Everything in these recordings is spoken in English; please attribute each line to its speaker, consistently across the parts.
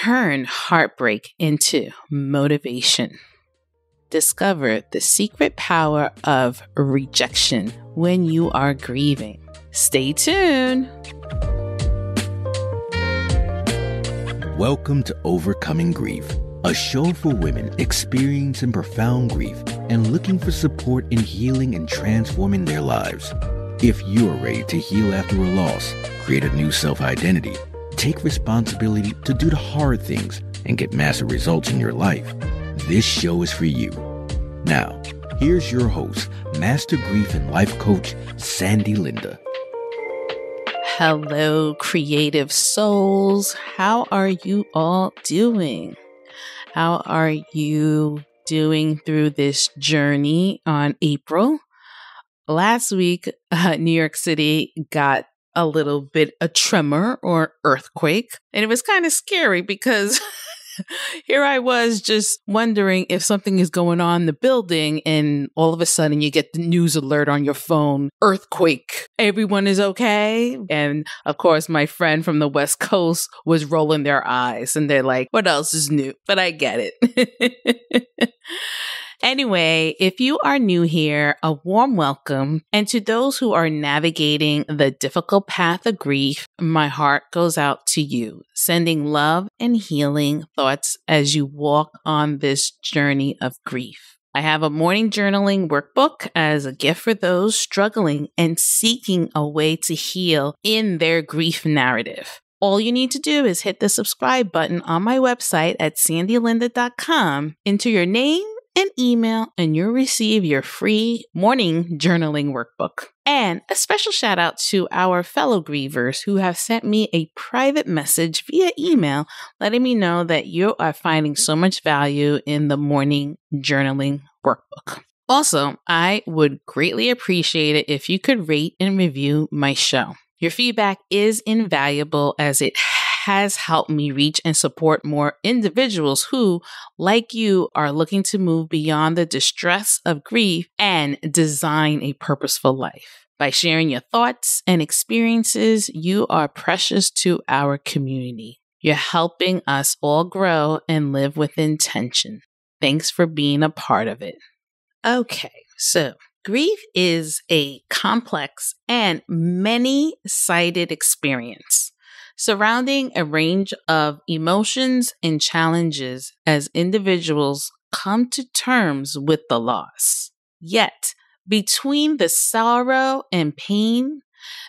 Speaker 1: Turn heartbreak into motivation. Discover the secret power of rejection when you are grieving. Stay tuned.
Speaker 2: Welcome to Overcoming Grief, a show for women experiencing profound grief and looking for support in healing and transforming their lives. If you are ready to heal after a loss, create a new self-identity, take responsibility to do the hard things, and get massive results in your life, this show is for you. Now, here's your host, Master Grief and Life Coach, Sandy Linda.
Speaker 1: Hello, creative souls. How are you all doing? How are you doing through this journey on April? Last week, New York City got a little bit a tremor or earthquake, and it was kind of scary because here I was just wondering if something is going on in the building, and all of a sudden you get the news alert on your phone, earthquake, everyone is okay. And of course, my friend from the West Coast was rolling their eyes and they're like, what else is new? But I get it. Anyway, if you are new here, a warm welcome. And to those who are navigating the difficult path of grief, my heart goes out to you, sending love and healing thoughts as you walk on this journey of grief. I have a morning journaling workbook as a gift for those struggling and seeking a way to heal in their grief narrative. All you need to do is hit the subscribe button on my website at sandylinda.com, enter your name and email, and you'll receive your free morning journaling workbook. And a special shout out to our fellow grievers who have sent me a private message via email letting me know that you are finding so much value in the morning journaling workbook. Also, I would greatly appreciate it if you could rate and review my show. Your feedback is invaluable as it has helped me reach and support more individuals who, like you, are looking to move beyond the distress of grief and design a purposeful life. By sharing your thoughts and experiences, you are precious to our community. You're helping us all grow and live with intention. Thanks for being a part of it. Okay, so grief is a complex and many-sided experience surrounding a range of emotions and challenges as individuals come to terms with the loss. Yet, between the sorrow and pain,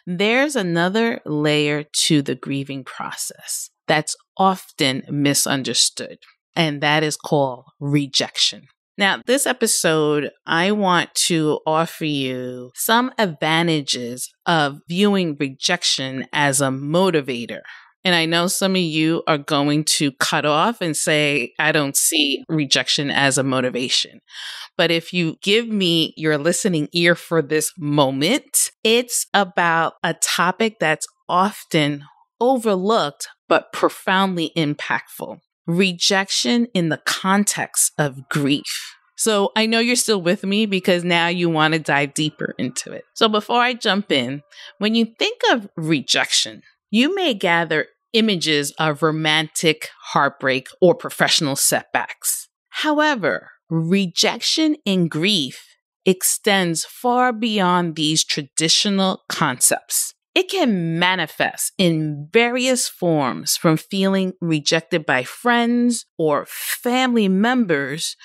Speaker 1: there's another layer to the grieving process that's often misunderstood, and that is called rejection. Now, this episode, I want to offer you some advantages of viewing rejection as a motivator. And I know some of you are going to cut off and say, I don't see rejection as a motivation. But if you give me your listening ear for this moment, it's about a topic that's often overlooked but profoundly impactful. Rejection in the context of grief. So I know you're still with me because now you want to dive deeper into it. So before I jump in, when you think of rejection, you may gather images of romantic heartbreak or professional setbacks. However, rejection in grief extends far beyond these traditional concepts. It can manifest in various forms, from feeling rejected by friends or family members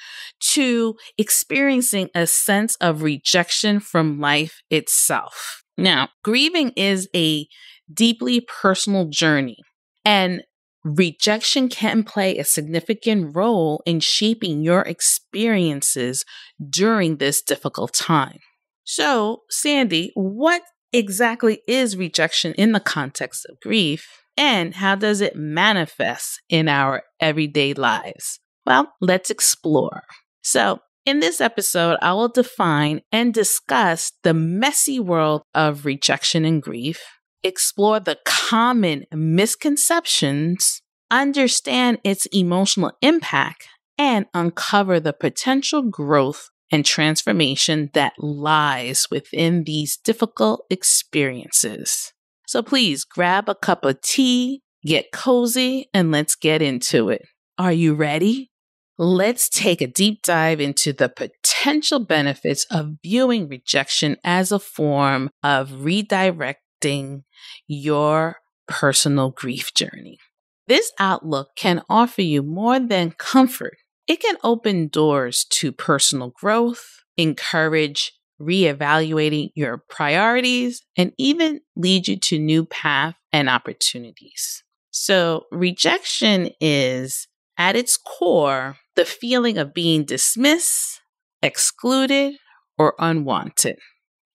Speaker 1: to experiencing a sense of rejection from life itself. Now, grieving is a deeply personal journey, and rejection can play a significant role in shaping your experiences during this difficult time. So, Sandy, what exactly is rejection in the context of grief, and how does it manifest in our everyday lives? Well, let's explore. So, in this episode, I will define and discuss the messy world of rejection and grief, explore the common misconceptions, understand its emotional impact, and uncover the potential growth and transformation that lies within these difficult experiences. So please grab a cup of tea, Get cozy and let's get into it. Are you ready? Let's take a deep dive into the potential benefits of viewing rejection as a form of redirecting your personal grief journey. This outlook can offer you more than comfort. It can open doors to personal growth, encourage reevaluating your priorities, and even lead you to new paths and opportunities. So, rejection is, at its core, the feeling of being dismissed, excluded, or unwanted.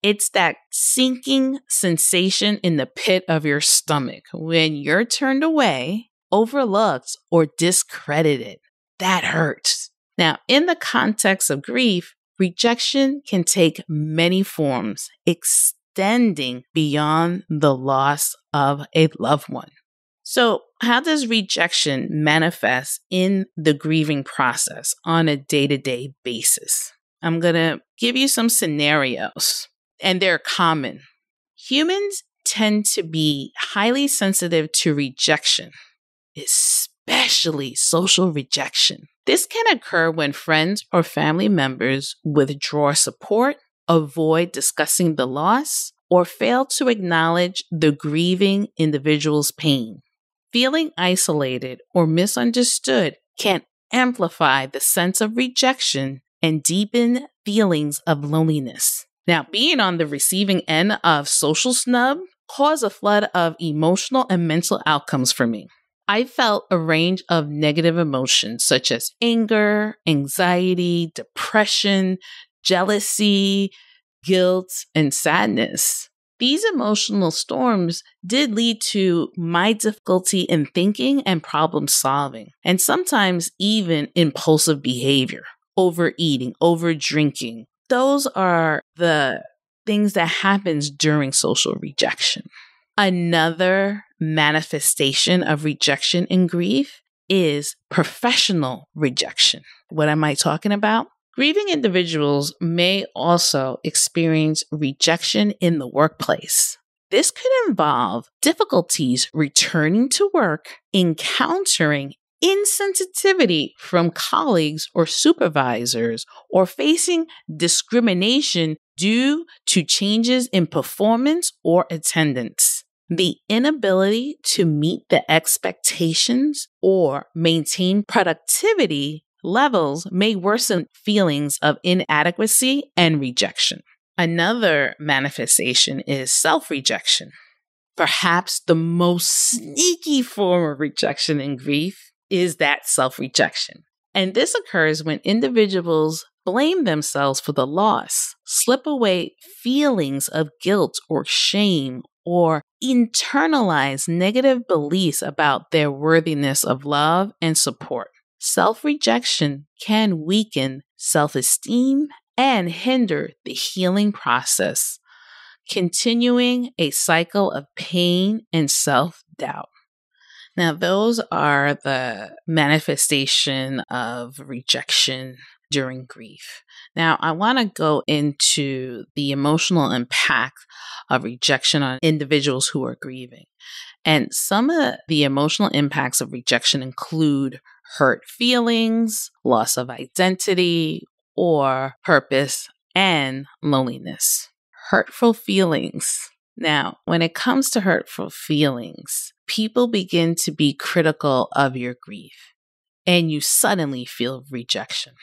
Speaker 1: It's that sinking sensation in the pit of your stomach when you're turned away, overlooked, or discredited. That hurts. Now, in the context of grief, rejection can take many forms, extending beyond the loss of a loved one. So, how does rejection manifest in the grieving process on a day-to-day basis? I'm going to give you some scenarios, and they're common. Humans tend to be highly sensitive to rejection, especially social rejection. This can occur when friends or family members withdraw support, avoid discussing the loss, or fail to acknowledge the grieving individual's pain. Feeling isolated or misunderstood can amplify the sense of rejection and deepen feelings of loneliness. Now, being on the receiving end of social snub caused a flood of emotional and mental outcomes for me. I felt a range of negative emotions such as anger, anxiety, depression, jealousy, guilt, and sadness. These emotional storms did lead to my difficulty in thinking and problem solving, and sometimes even impulsive behavior, overeating, overdrinking. Those are the things that happens during social rejection. Another manifestation of rejection and grief is professional rejection. What am I talking about? Grieving individuals may also experience rejection in the workplace. This could involve difficulties returning to work, encountering insensitivity from colleagues or supervisors, or facing discrimination due to changes in performance or attendance. The inability to meet the expectations or maintain productivity levels may worsen feelings of inadequacy and rejection. Another manifestation is self-rejection. Perhaps the most sneaky form of rejection in grief is that self-rejection. And this occurs when individuals blame themselves for the loss, slip away feelings of guilt or shame, or internalize negative beliefs about their worthiness of love and support. Self-rejection can weaken self-esteem and hinder the healing process, continuing a cycle of pain and self-doubt. Now, those are the manifestation of rejection during grief. Now, I want to go into the emotional impact of rejection on individuals who are grieving. And some of the emotional impacts of rejection include hurt feelings, loss of identity or purpose, and loneliness. Hurtful feelings. Now, when it comes to hurtful feelings, people begin to be critical of your grief, and you suddenly feel rejection.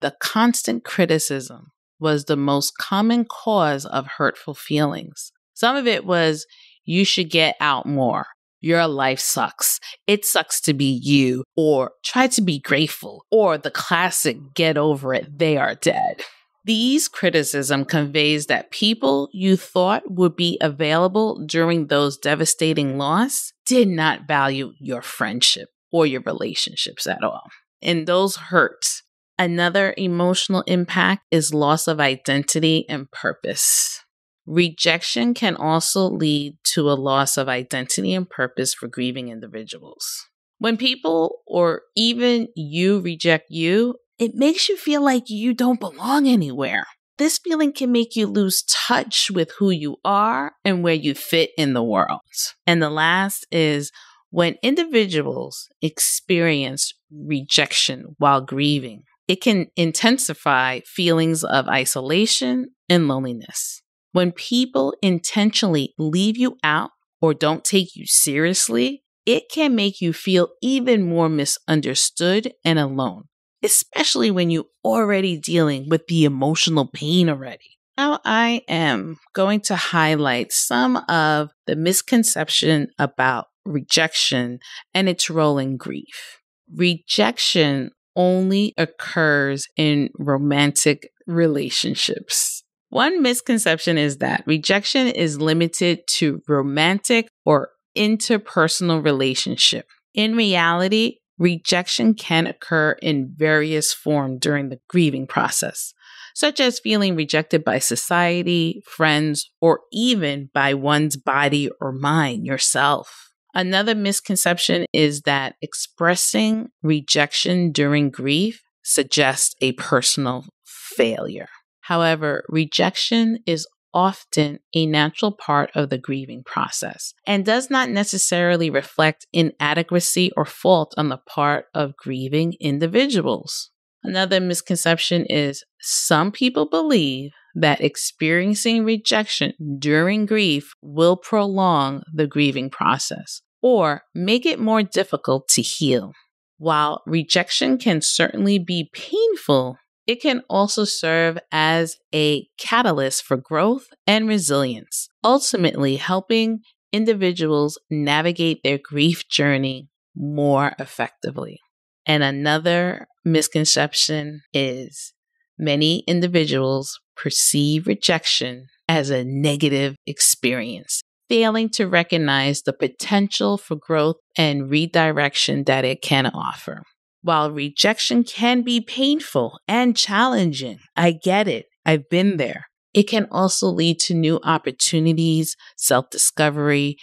Speaker 1: The constant criticism was the most common cause of hurtful feelings. Some of it was, you should get out more. Your life sucks. It sucks to be you. Or try to be grateful. Or the classic, get over it, they are dead. These criticism conveys that people you thought would be available during those devastating loss did not value your friendship or your relationships at all. And those hurts. Another emotional impact is loss of identity and purpose. Rejection can also lead to a loss of identity and purpose for grieving individuals. When people or even you reject you, it makes you feel like you don't belong anywhere. This feeling can make you lose touch with who you are and where you fit in the world. And the last is When individuals experience rejection while grieving, it can intensify feelings of isolation and loneliness. When people intentionally leave you out or don't take you seriously, it can make you feel even more misunderstood and alone, especially when you're already dealing with the emotional pain already. Now, I am going to highlight some of the misconception about rejection and its role in grief. Rejection only occurs in romantic relationships. One misconception is that rejection is limited to romantic or interpersonal relationship. In reality, rejection can occur in various forms during the grieving process, such as feeling rejected by society, friends, or even by one's body or mind, yourself. Another misconception is that expressing rejection during grief suggests a personal failure. However, rejection is often a natural part of the grieving process and does not necessarily reflect inadequacy or fault on the part of grieving individuals. Another misconception is some people believe that experiencing rejection during grief will prolong the grieving process or make it more difficult to heal. While rejection can certainly be painful, it can also serve as a catalyst for growth and resilience, ultimately helping individuals navigate their grief journey more effectively. And another misconception is many individuals perceive rejection as a negative experience, failing to recognize the potential for growth and redirection that it can offer. While rejection can be painful and challenging, I get it, I've been there. It can also lead to new opportunities, self-discovery,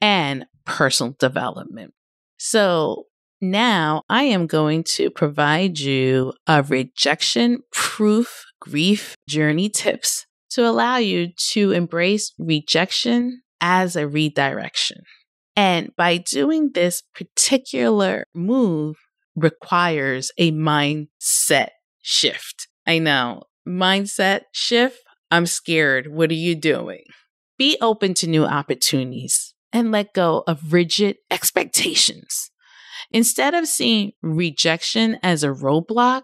Speaker 1: and personal development. So now I am going to provide you a rejection-proof grief journey tips to allow you to embrace rejection as a redirection. And by doing this particular move, requires a mindset shift. I know, mindset shift. I'm scared. What are you doing? Be open to new opportunities and let go of rigid expectations. Instead of seeing rejection as a roadblock,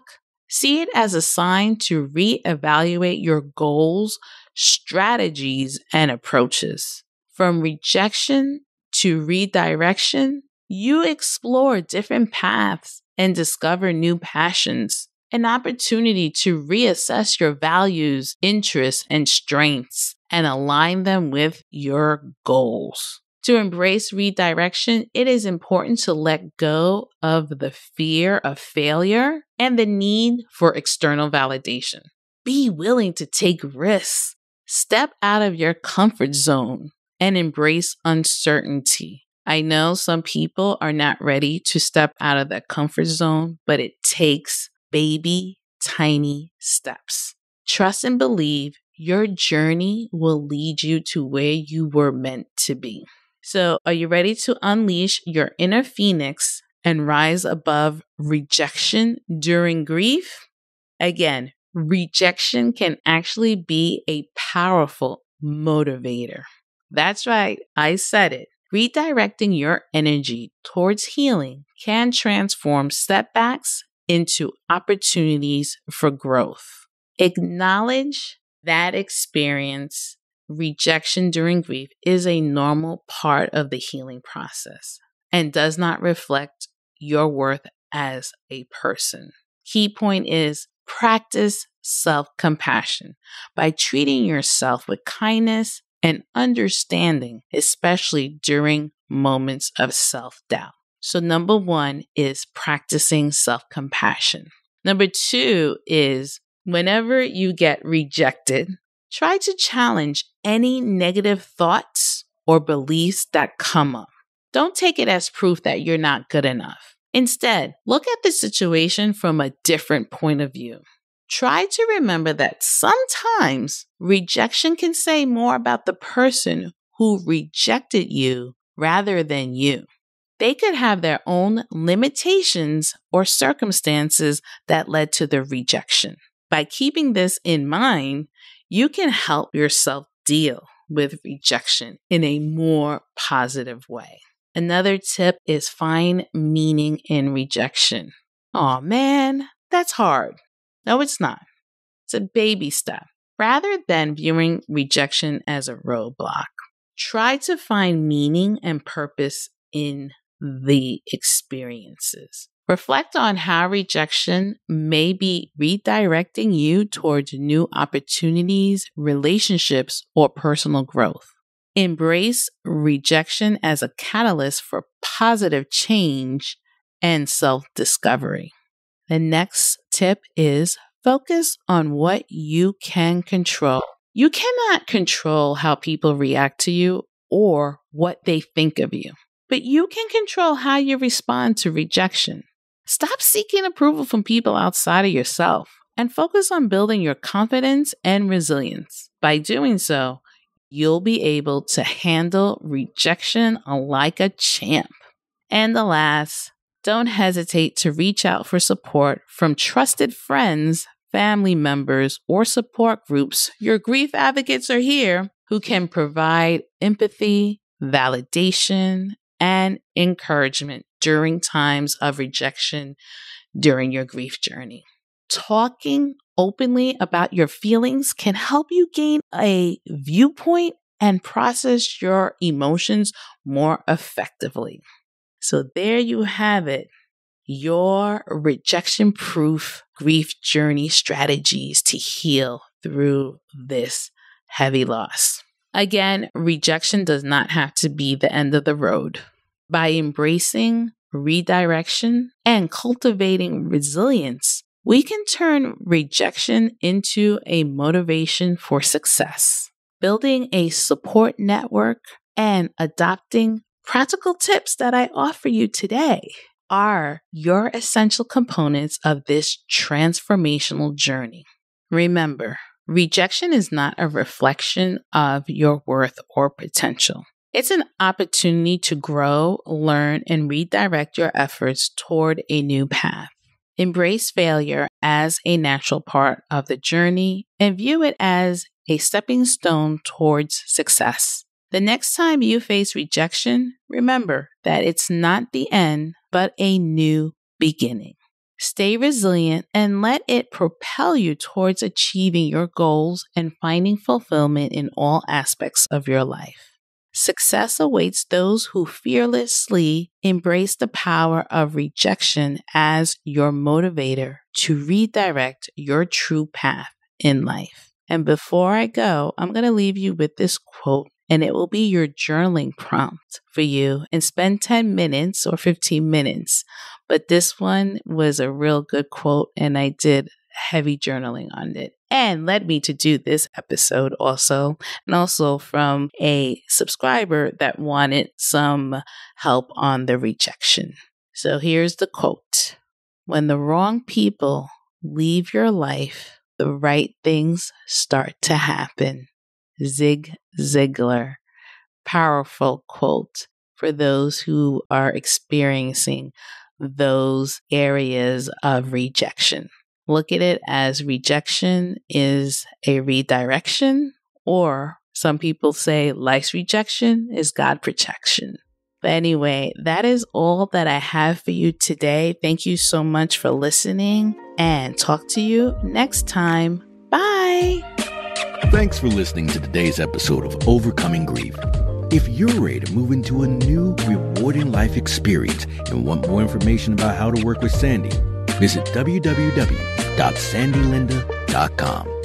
Speaker 1: see it as a sign to reevaluate your goals, strategies, and approaches. From rejection to redirection, you explore different paths and discover new passions, an opportunity to reassess your values, interests, and strengths and align them with your goals. To embrace redirection, it is important to let go of the fear of failure and the need for external validation. Be willing to take risks, step out of your comfort zone, and embrace uncertainty. I know some people are not ready to step out of that comfort zone, but it takes baby, tiny steps. Trust and believe your journey will lead you to where you were meant to be. So, are you ready to unleash your inner phoenix and rise above rejection during grief? Again, rejection can actually be a powerful motivator. That's right, I said it. Redirecting your energy towards healing can transform setbacks into opportunities for growth. Acknowledge that experience, rejection during grief, is a normal part of the healing process and does not reflect your worth as a person. Key point is practice self-compassion by treating yourself with kindness and understanding, especially during moments of self-doubt. So number 1 is practicing self-compassion. Number 2 is whenever you get rejected, try to challenge any negative thoughts or beliefs that come up. Don't take it as proof that you're not good enough. Instead, look at the situation from a different point of view. Try to remember that sometimes rejection can say more about the person who rejected you rather than you. They could have their own limitations or circumstances that led to the rejection. By keeping this in mind, you can help yourself deal with rejection in a more positive way. Another tip is find meaning in rejection. Oh man, that's hard. No, it's not. It's a baby step. Rather than viewing rejection as a roadblock, try to find meaning and purpose in the experiences. Reflect on how rejection may be redirecting you towards new opportunities, relationships, or personal growth. Embrace rejection as a catalyst for positive change and self-discovery. The next tip is focus on what you can control. You cannot control how people react to you or what they think of you, but you can control how you respond to rejection. Stop seeking approval from people outside of yourself and focus on building your confidence and resilience. By doing so, you'll be able to handle rejection like a champ. And the last, don't hesitate to reach out for support from trusted friends, family members, or support groups. Your grief advocates are here who can provide empathy, validation, and encouragement during times of rejection during your grief journey. Talking openly about your feelings can help you gain a viewpoint and process your emotions more effectively. So there you have it, your rejection-proof grief journey strategies to heal through this heavy loss. Again, rejection does not have to be the end of the road. By embracing redirection and cultivating resilience, we can turn rejection into a motivation for success. Building a support network and adopting practical tips that I offer you today are your essential components of this transformational journey. Remember, rejection is not a reflection of your worth or potential. It's an opportunity to grow, learn, and redirect your efforts toward a new path. Embrace failure as a natural part of the journey and view it as a stepping stone towards success. The next time you face rejection, remember that it's not the end, but a new beginning. Stay resilient and let it propel you towards achieving your goals and finding fulfillment in all aspects of your life. Success awaits those who fearlessly embrace the power of rejection as your motivator to redirect your true path in life. And before I go, I'm going to leave you with this quote, and it will be your journaling prompt for you. And spend 10 minutes or 15 minutes. But this one was a real good quote, and I did heavy journaling on it. And led me to do this episode also, and also from a subscriber that wanted some help on the rejection. So here's the quote. When the wrong people leave your life, the right things start to happen. Zig Ziglar. Powerful quote for those who are experiencing those areas of rejection. Look at it as rejection is a redirection, or some people say life's rejection is God protection. But anyway, that is all that I have for you today. Thank you so much for listening, and talk to you next time. Bye.
Speaker 2: Thanks for listening to today's episode of Overcoming Grief. If you're ready to move into a new, rewarding life experience and want more information about how to work with Sandy, visit www.sandylinda.com.